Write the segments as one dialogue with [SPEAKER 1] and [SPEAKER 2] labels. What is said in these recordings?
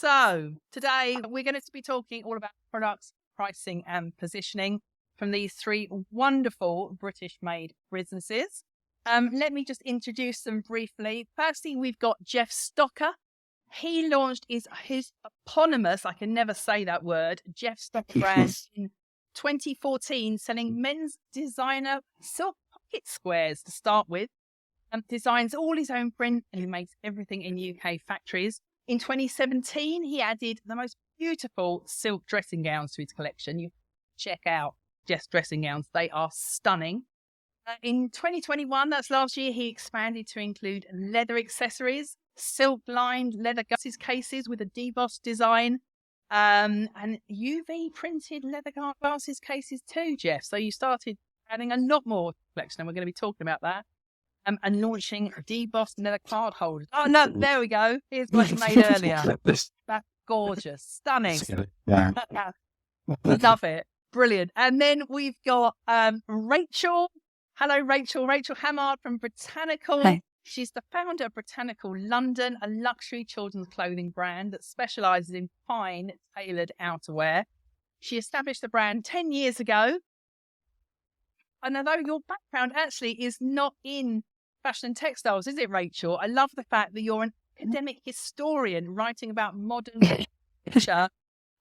[SPEAKER 1] So today we're going to be talking all about products, pricing and positioning from these three wonderful British-made businesses. Let me just introduce them briefly. Firstly, we've got Geoff Stocker. He launched his eponymous, I can never say that word, Geoff Stocker brand in 2014, selling men's designer silk pocket squares to start with. Designs all his own print and he makes everything in UK factories. In 2017, he added the most beautiful silk dressing gowns to his collection. You check out Geoff's dressing gowns. They are stunning. In 2021, that's last year, he expanded to include leather accessories, silk-lined leather glasses cases with a debossed design, and UV printed leather glasses cases too, Geoff. So you started adding a lot more collection, and we're going to be talking about that. And launching debossed leather card holders. Oh, no, there we go. Here's what you made earlier. That's gorgeous. Stunning.
[SPEAKER 2] Yeah.
[SPEAKER 1] Love it. Brilliant. And then we've got Rachael. Hello, Rachael. Rachael Hamard from Britannical.
[SPEAKER 3] Hi.
[SPEAKER 1] She's the founder of Britannical London, a luxury children's clothing brand that specialises in fine, tailored outerwear. She established the brand 10 years ago. And although your background actually is not in fashion and textiles, is it, Rachael? I love the fact that you're an academic historian writing about modern culture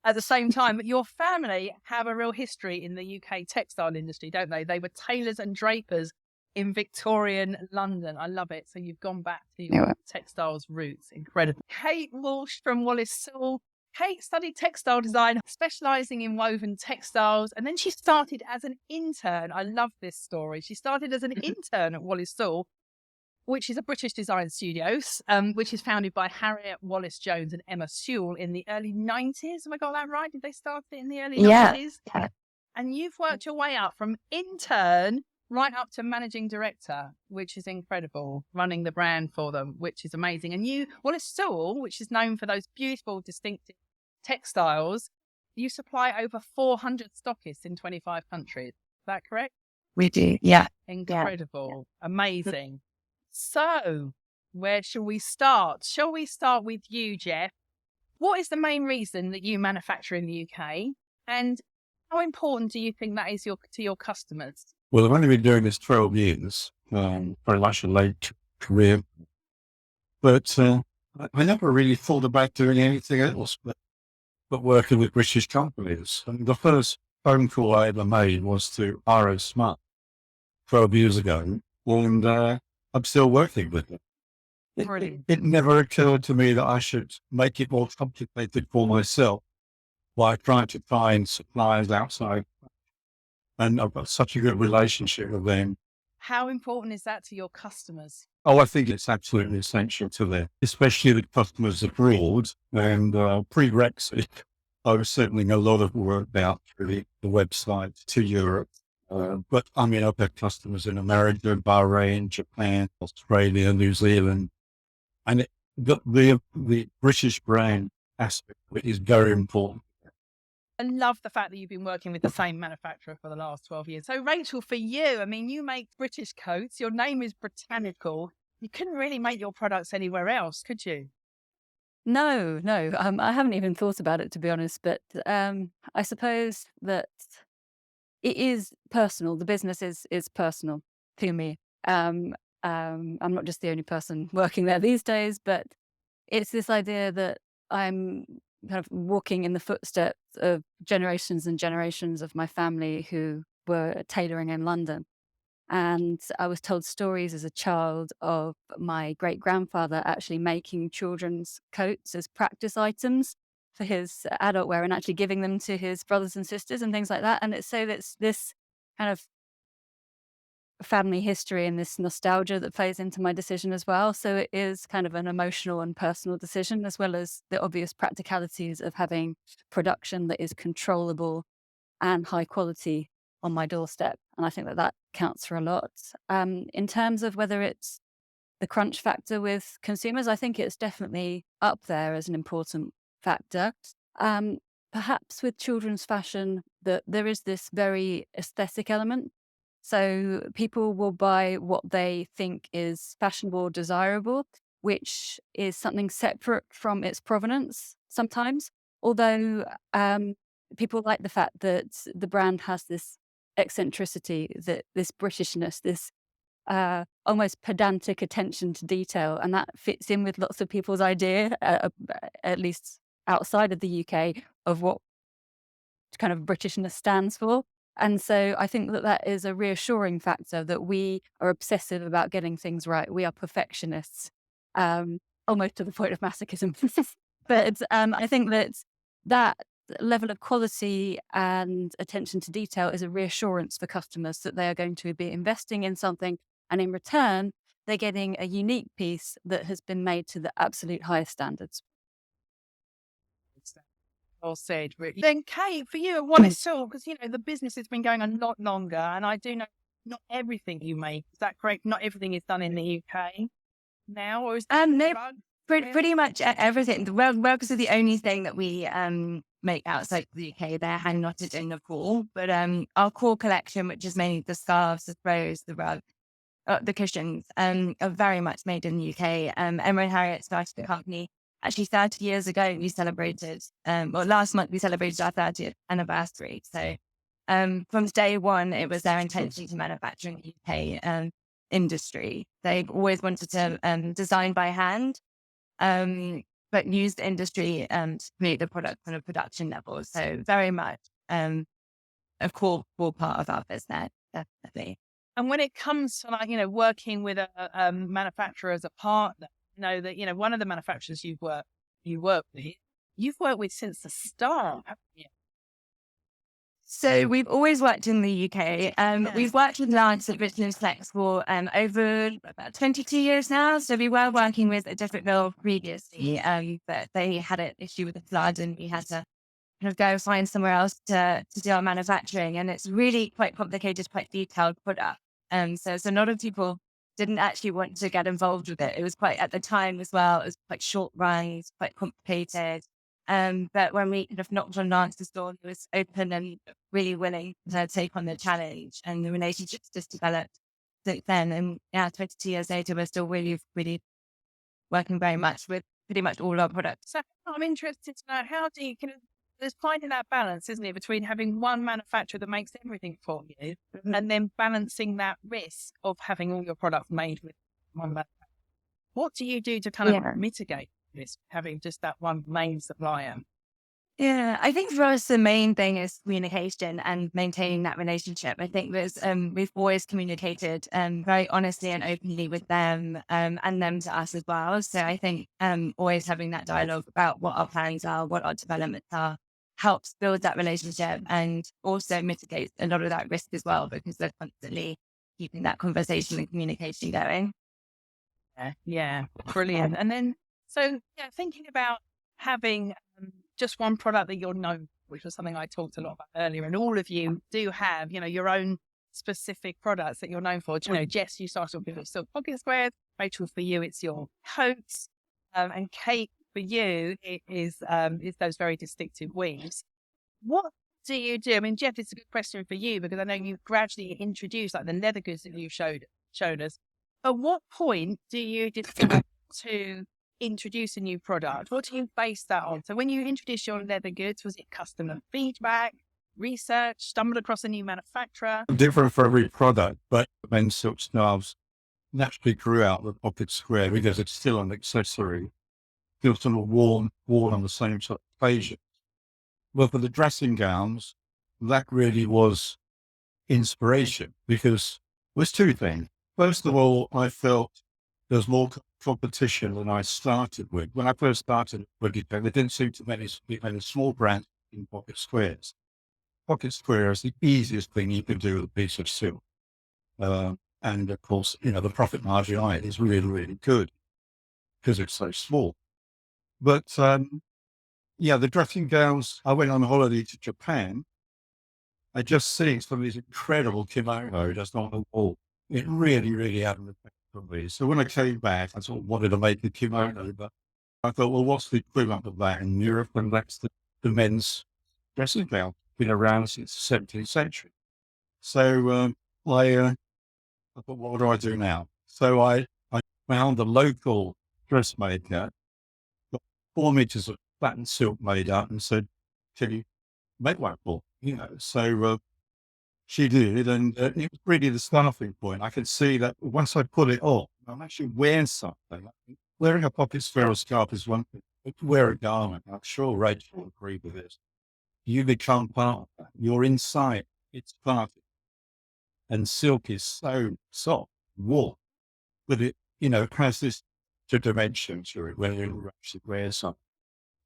[SPEAKER 1] at the same time. But your family have a real history in the UK textile industry, don't they? They were tailors and drapers in Victorian London. I love it. So you've gone back to your textiles roots. Incredible. Kate Walsh from Wallace Sewell. Kate studied textile design, specialising in woven textiles, and then she started as an intern. I love this story. She started as an intern at Wallace Sewell, which is a British design studio, which is founded by Harriet Wallace Jones and Emma Sewell in the early 90s. Have I got that right? Did they start it in the early 90s? Yeah. And you've worked your way up from intern right up to managing director, which is incredible, running the brand for them, which is amazing. And Wallace Sewell, which is known for those beautiful, distinctive textiles, you supply over 400 stockists in 25 countries. Is that correct?
[SPEAKER 3] We do, yeah.
[SPEAKER 1] Incredible. Yeah. Amazing. So, where shall we start? Shall we start with you, Geoff? What is the main reason that you manufacture in the UK? And how important do you think that is to your customers?
[SPEAKER 2] Well, I've only been doing this 12 years, very much a late career. But I never really thought about doing anything else but working with British companies. And the first phone call I ever made was to R.O. Smart 12 years ago, and I'm still working with them. It never occurred to me that I should make it more complicated for myself by trying to find suppliers outside. And I've got such a good relationship with them.
[SPEAKER 1] How important is that to your customers?
[SPEAKER 2] Oh, I think it's absolutely essential to them, especially the customers abroad. And pre-Brexit, I was sending a lot of work out through the website to Europe. But I mean, I've had customers in America, Bahrain, Japan, Australia, New Zealand. And the British brand aspect of it is very important.
[SPEAKER 1] I love the fact that you've been working with the same manufacturer for the last 12 years. So, Rachael, for you, I mean, you make British coats. Your name is Britannical. You couldn't really make your products anywhere else, could you?
[SPEAKER 3] No. I haven't even thought about it, to be honest. But I suppose that it is personal. The business is personal to me. I'm not just the only person working there these days, but it's this idea that I'm kind of walking in the footsteps of generations and generations of my family who were tailoring in London. And I was told stories as a child of my great-grandfather actually making children's coats as practice items for his adult wear and actually giving them to his brothers and sisters and things like that. And it's so that's this kind of family history and this nostalgia that plays into my decision as well. So it is kind of an emotional and personal decision, as well as the obvious practicalities of having production that is controllable and high quality on my doorstep. And I think that counts for a lot. In terms of whether it's the crunch factor with consumers, I think it's definitely up there as an important factor. Perhaps with children's fashion, that there is this very aesthetic element. So people will buy what they think is fashionable or desirable, which is something separate from its provenance. sometimes. Although people like the fact that the brand has this eccentricity, that this Britishness, this almost pedantic attention to detail, and that fits in with lots of people's idea, at least outside of the UK, of what kind of Britishness stands for. And so I think that that is a reassuring factor, that we are obsessive about getting things right. We are perfectionists, almost to the point of masochism. But I think that that level of quality and attention to detail is a reassurance for customers that they are going to be investing in something, and in return, they're getting a unique piece that has been made to the absolute highest standards.
[SPEAKER 1] Well said, Rick. Then, Kate, for you at Wallace Sewell, because the business has been going a lot longer, and I do know not everything you make. Is that correct? Not everything is done in the UK now, or is
[SPEAKER 4] No, pretty much everything. The rugs are the only thing that we make outside the UK. They're hand knotted in Nepal, but our core collection, which is mainly the scarves, the throws, the rug, the cushions, are very much made in the UK. Emma and Harriet started the company actually 30 years ago. We celebrated, last month we celebrated our 30th anniversary. So from day one, it was their intention to manufacture in the UK industry. They've always wanted to design by hand, but use the industry to create the product on a production level. So very much a core part of our business, definitely.
[SPEAKER 1] And when it comes to working with a manufacturer as a partner, that one of the manufacturers you work with, you've worked with since the start, haven't you?
[SPEAKER 4] So we've always worked in the UK. We've worked with Lance at Richmond Flex for over about 22 years now. So we were working with a different mill previously, but they had an issue with the flood, and we had to kind of go find somewhere else to do our manufacturing. And it's really quite complicated, quite detailed product. So a lot of people didn't actually want to get involved with it. It was quite, at the time as well, it was quite short runs, quite complicated. But when we kind of knocked on Lance's door, he was open and really willing to take on the challenge, and the relationships just developed since then. And 22 years later, we're still really, really working very much with pretty much all our products.
[SPEAKER 1] So I'm interested to know, how do you there's finding that balance, isn't it, between having one manufacturer that makes everything for you, and then balancing that risk of having all your products made with one manufacturer. What do you do to kind of mitigate this, having just that one main supplier?
[SPEAKER 4] Yeah, I think for us, the main thing is communication and maintaining that relationship. I think we've always communicated very honestly and openly with them, and them to us as well. So I think always having that dialogue about what our plans are, what our developments are, helps build that relationship, and also mitigates a lot of that risk as well, because they're constantly keeping that conversation and communication going.
[SPEAKER 1] Yeah, brilliant. And then, thinking about having just one product that you're known for, which was something I talked a lot about earlier, and all of you do have, your own specific products that you're known for. Jess, you started with silk pocket squares. Rachel, for you, it's your coats, and Kate, for you, it is those very distinctive weaves. What do you do? I mean, Geoff, it's a good question for you, because I know you gradually introduced the leather goods that you showed us. At what point do you decide to introduce a new product? What do you base that on? So when you introduced your leather goods, was it customer feedback, research, stumbled across a new manufacturer?
[SPEAKER 2] Different for every product, but men's silk scarves naturally grew out the pocket square because it's still an accessory, still sort of worn on the same sort of occasion. Well, for the dressing gowns, that really was inspiration, because it was two things. First of all, I felt there's more competition than I started with. When I first started with it, there didn't seem to be many small brands in pocket squares. Pocket square is the easiest thing you can do with a piece of silk. And of course, the profit margin on it is really, really good because it's so small. But the dressing gowns, I went on holiday to Japan. I just seen some of these incredible kimono just on the wall. It really, really had an effect on me. So when I came back, I sort of wanted to make a kimono, but I thought, well, what's the equivalent of that in Europe? And that's the men's dressing gown, been around since the 17th century. So I thought, what do I do now? So I found a local dressmaker, got 4 meters of pattern silk made up and said, "Can you make one for me?" So she did, and it was really the starting point. I could see that once I put it on, I'm actually wearing something. Wearing a pocket square scarf is one thing, but to wear a garment, I'm sure Rachel will agree with this. You become part of that. You're inside. It's part of it. And silk is so soft, warm, but it, has this dimension to it when you actually wear something.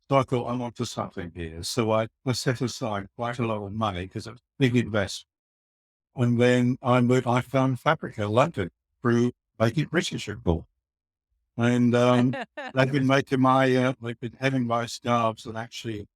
[SPEAKER 2] So I thought, I'm onto something here. So I set aside quite a lot of money because it was a big investment. And then I found Fabrica London through Make It British, and they've been making they've been having my scarves and actually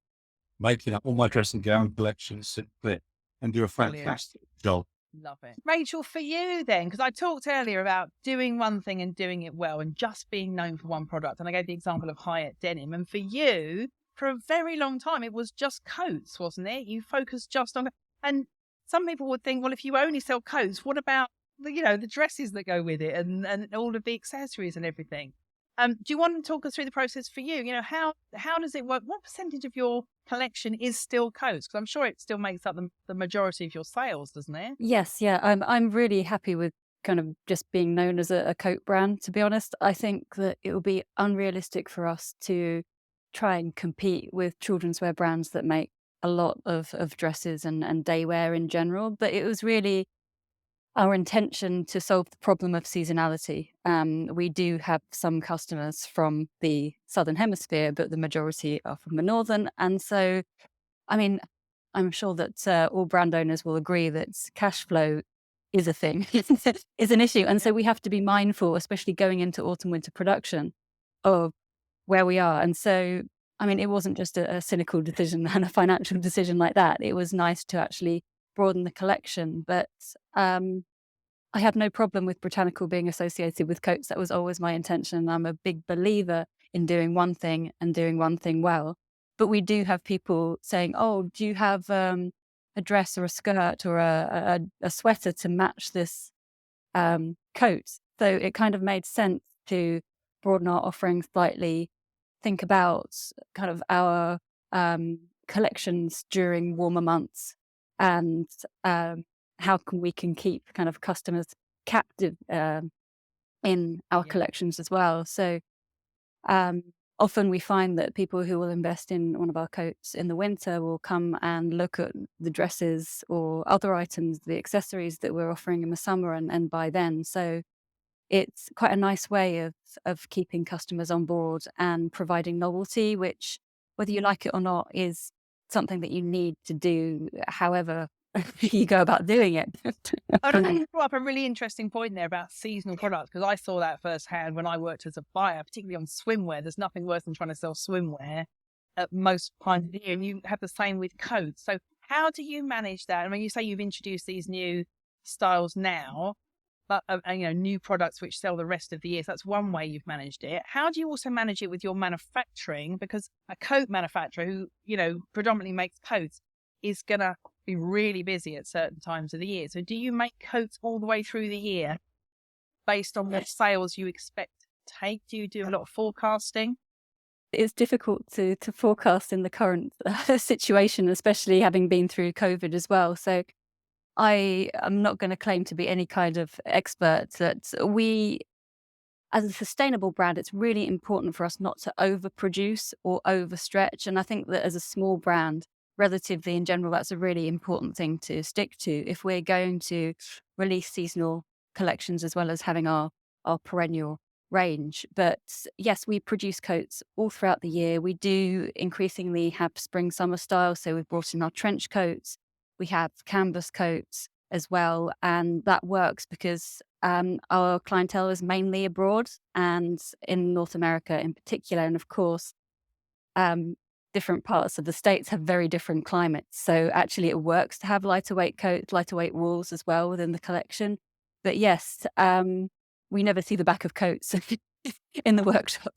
[SPEAKER 2] making up all my dressing gown collections since then, and do a fantastic job.
[SPEAKER 1] Love it. Rachel, for you then, because I talked earlier about doing one thing and doing it well and just being known for one product. And I gave the example of Hyatt denim. And for you, for a very long time, it was just coats, wasn't it? You focused just on, and some people would think, well, if you only sell coats, what about the dresses that go with it and all of the accessories and everything? Do you want to talk us through the process for you? How does it work? What percentage of your collection is still coats? Because I'm sure it still makes up the majority of your sales, doesn't it?
[SPEAKER 3] Yes, yeah. I'm really happy with kind of just being known as a coat brand, to be honest. I think that it will be unrealistic for us to try and compete with children's wear brands that make a lot of dresses and day wear in general. But it was really our intention to solve the problem of seasonality. We do have some customers from the Southern Hemisphere, but the majority are from the Northern. And so, I mean, I'm sure that all brand owners will agree that cash flow is a thing, is an issue. And so we have to be mindful, especially going into autumn-winter production, of where we are. And so, I mean, it wasn't just a cynical decision and a financial decision like that. It was nice to actually broaden the collection. But I have no problem with Britannical being associated with coats. That was always my intention. I'm a big believer in doing one thing and doing one thing well. But we do have people saying, "Oh, do you have a dress or a skirt or a sweater to match this coat?" So it kind of made sense to broaden our offering slightly, think about kind of our collections during warmer months, and how we can keep kind of customers captive in our collections as well. So often we find that people who will invest in one of our coats in the winter will come and look at the dresses or other items, the accessories that we're offering in the summer and buy then. So it's quite a nice way of keeping customers on board and providing novelty, which, whether you like it or not, is something that you need to do however you go about doing it.
[SPEAKER 1] You brought up a really interesting point there about seasonal products, because I saw that firsthand when I worked as a buyer, particularly on swimwear. There's nothing worse than trying to sell swimwear at most times of the year, and you have the same with coats. So how do you manage that? I mean, you say you've introduced these new styles now, but new products which sell the rest of the year. So that's one way you've managed it. How do you also manage it with your manufacturing? Because a coat manufacturer who predominantly makes coats is going to be really busy at certain times of the year. So do you make coats all the way through the year based on what sales you expect to take? Do you do a lot of forecasting?
[SPEAKER 3] It's difficult to forecast in the current situation, especially having been through COVID as well. So I am not going to claim to be any kind of expert. That we, as a sustainable brand, it's really important for us not to overproduce or overstretch. And I think that as a small brand, relatively in general, that's a really important thing to stick to if we're going to release seasonal collections as well as having our perennial range. But yes, we produce coats all throughout the year. We do increasingly have spring summer style. So we've brought in our trench coats. We have canvas coats as well. And that works because our clientele is mainly abroad and in North America in particular. And of course, different parts of the States have very different climates. So actually it works to have lighter weight coats, lighter weight wools as well within the collection. But yes, we never see the back of coats in the workshop.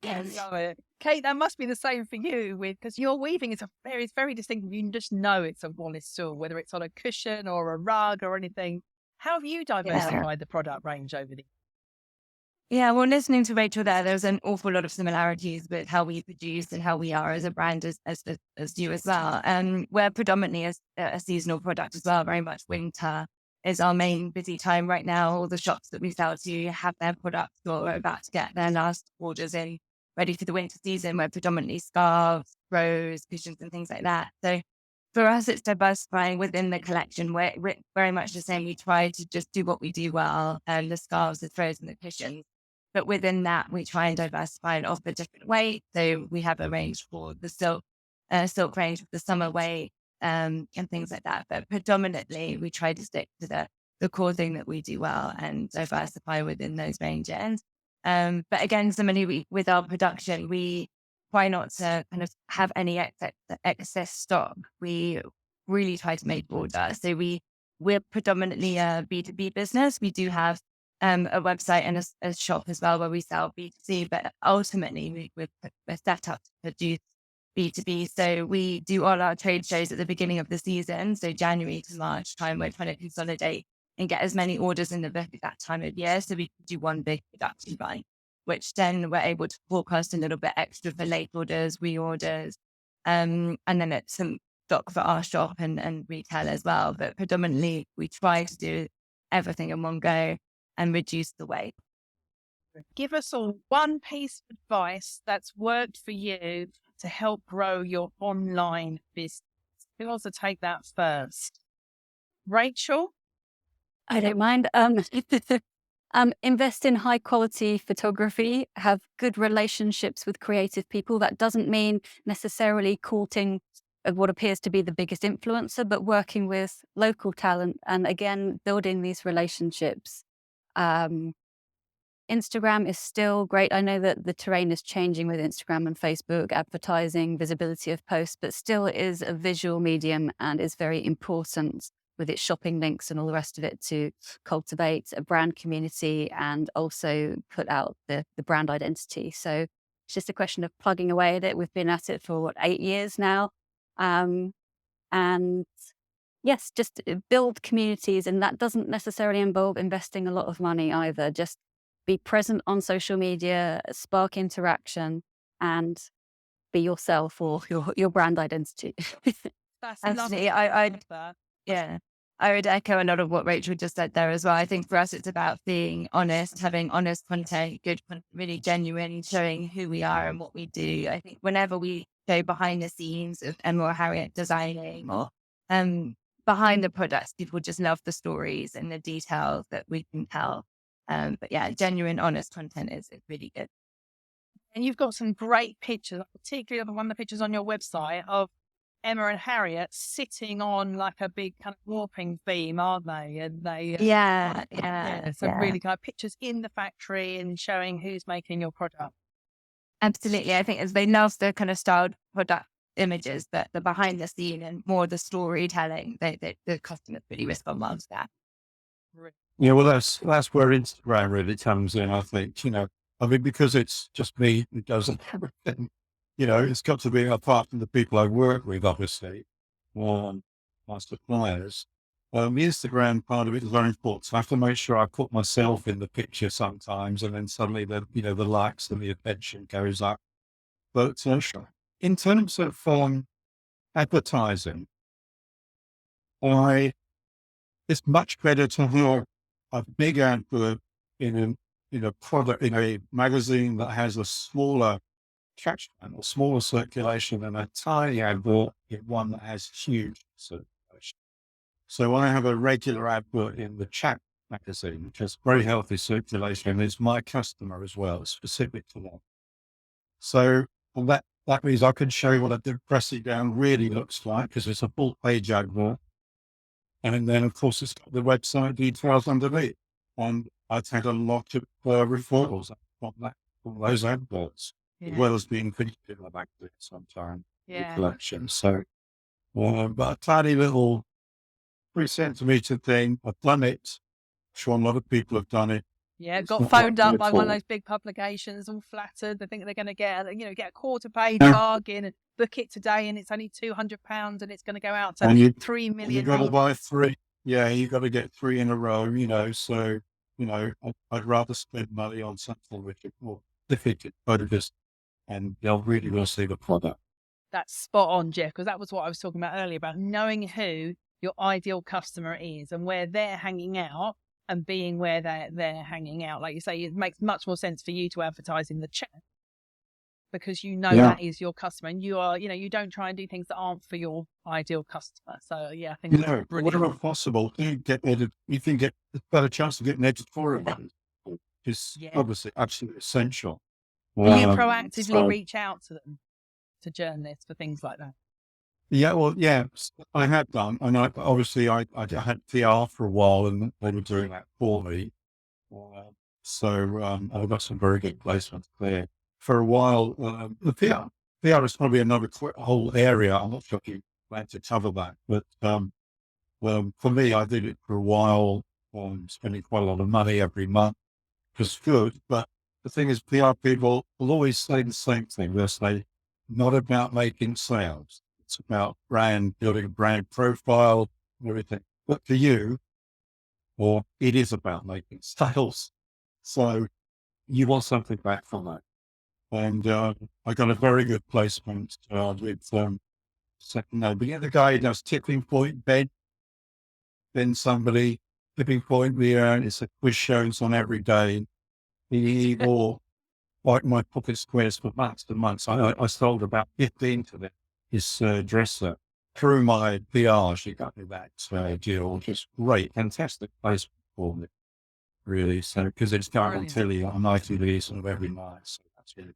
[SPEAKER 1] Yes. Love it. Kate, that must be the same for you, because your weaving is it's very distinctive. You can just know it's a Wallace Sewell, whether it's on a cushion or a rug or anything. How have you diversified the product range over the years?
[SPEAKER 4] Yeah, well, listening to Rachel there's an awful lot of similarities with how we produce and how we are as a brand as you as well. And we're predominantly a seasonal product as well, very much winter is our main busy time right now. All the shops that we sell to have their products or are about to get their last orders in ready for the winter season. We're predominantly scarves, throws, cushions and things like that. So for us, it's diversifying within the collection. We're very much the same. We try to just do what we do well, and the scarves, the throws and the cushions. But within that, we try and diversify and offer different weight. So we have a range for the silk range with the summer weight, and things like that. But predominantly, we try to stick to the core thing that we do well and diversify within those ranges. But again, similarly with our production, we try not to kind of have any excess stock. We really try to make order. So we're predominantly a B2B business. We do have a website and a shop as well where we sell B2C, but ultimately we're set up to produce B2B. So we do all our trade shows at the beginning of the season. So January to March time, we're trying to consolidate and get as many orders in the book at that time of year. So we can do one big production run, which then we're able to forecast a little bit extra for late orders, reorders, and then it's some stock for our shop and retail as well. But predominantly we try to do everything in one go and reduce the weight.
[SPEAKER 1] Give us all one piece of advice that's worked for you to help grow your online business. Who wants to take that first? Rachel?
[SPEAKER 3] I don't mind. Invest in high quality photography, have good relationships with creative people. That doesn't mean necessarily courting what appears to be the biggest influencer, but working with local talent and again, building these relationships. Instagram is still great. I know that the terrain is changing with Instagram and Facebook, advertising, visibility of posts, but still is a visual medium and is very important with its shopping links and all the rest of it to cultivate a brand community and also put out the brand identity. So it's just a question of plugging away at it. We've been at it for 8 years now. And yes, just build communities. And that doesn't necessarily involve investing a lot of money either. Just be present on social media, spark interaction, and be yourself or your brand identity.
[SPEAKER 1] That's
[SPEAKER 4] Absolutely.
[SPEAKER 1] lovely.
[SPEAKER 4] I would echo a lot of what Rachel just said there as well. I think for us, it's about being honest, having honest content, good, really genuine, showing who we are and what we do. I think whenever we go behind the scenes of Emma or Harriet designing or behind the products, people just love the stories and the details that we can tell. But yeah, genuine, honest content is really good.
[SPEAKER 1] And you've got some great pictures, particularly one of the pictures on your website of Emma and Harriet sitting on like a big kind of warping beam, aren't they? And they really kind of pictures in the factory and showing who's making your product.
[SPEAKER 4] Absolutely. I think as they love the kind of styled product images, but the behind the scene and more the storytelling, the customers really respond well to that.
[SPEAKER 2] Yeah, well, that's where Instagram really comes in, I think, because it's just me who does everything, it's got to be apart from the people I work with, obviously, my suppliers. The Instagram part of it is very important. So I have to make sure I put myself in the picture sometimes, and then suddenly the likes and the attention goes up. But in terms of advertising, it's much better to have a big advert in a product, in a magazine that has a smaller catchment or smaller circulation than a tiny advert in one that has huge circulation. So I have a regular advert in the Chat magazine, which has very healthy circulation, and it's my customer as well, specific to them. So that means I can show you what a pressing down really looks like, because it's a full page advert. And then, of course, it's got the website details underneath. And I've had a lot of referrals from those adverts, as well as being featured in the magazine sometimes in the collection. So, but a tiny little 3 centimetre thing, I've done it. I'm sure a lot of people have done it.
[SPEAKER 1] Yeah, got phoned up by one of those big publications, all flattered. They think they're going to get a quarter page bargain and book it today, and it's only £200, and it's going to go out to 3 million.
[SPEAKER 2] You've got to buy 3. Yeah, you've got to get 3 in a row. So I'd rather spend money on something which is more difficult, focused, and they'll really will see the product.
[SPEAKER 1] That's spot on, Geoff, because that was what I was talking about earlier, about knowing who your ideal customer is and where they're hanging out, and being where they're hanging out. Like you say, it makes much more sense for you to advertise in the chat because that is your customer, and you don't try and do things that aren't for your ideal customer. So yeah, I think that's brilliant.
[SPEAKER 2] Whatever possible, you can get a better chance of getting editorial, which is obviously absolutely essential.
[SPEAKER 1] And you proactively reach out to them, to journalists, for things like that.
[SPEAKER 2] Yeah, well, yeah, I had done, and I had PR for a while, and they were doing that for me. So I got some very good placements there for a while. The PR is probably another whole area. I'm not sure if you plan to cover that, but for me, I did it for a while, spending quite a lot of money every month. It was good, but the thing is, PR people will always say the same thing. They'll say, not about making sales. It's about building a brand profile and everything. But for you, it is about making sales. So you want something back from that. And I got a very good placement with the guy who does Tipping Point, Ben somebody, Tipping Point, it's a quiz show, it's on every day. He wore like my pocket squares for months and months. I sold about 15 to them. His dresser through my PR. She got me that deal, which is great, fantastic placement for me, really. So because it's going on telly on ITV sort of every night, so that's good.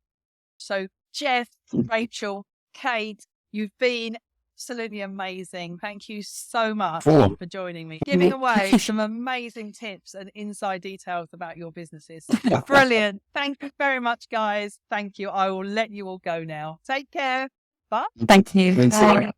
[SPEAKER 1] So Geoff, Rachel, Kate, you've been absolutely amazing. Thank you so much for joining me, giving away some amazing tips and inside details about your businesses. Brilliant. Thank you very much, guys. Thank you. I will let you all go now. Take care. Bye.
[SPEAKER 3] Thank you.
[SPEAKER 2] Bye.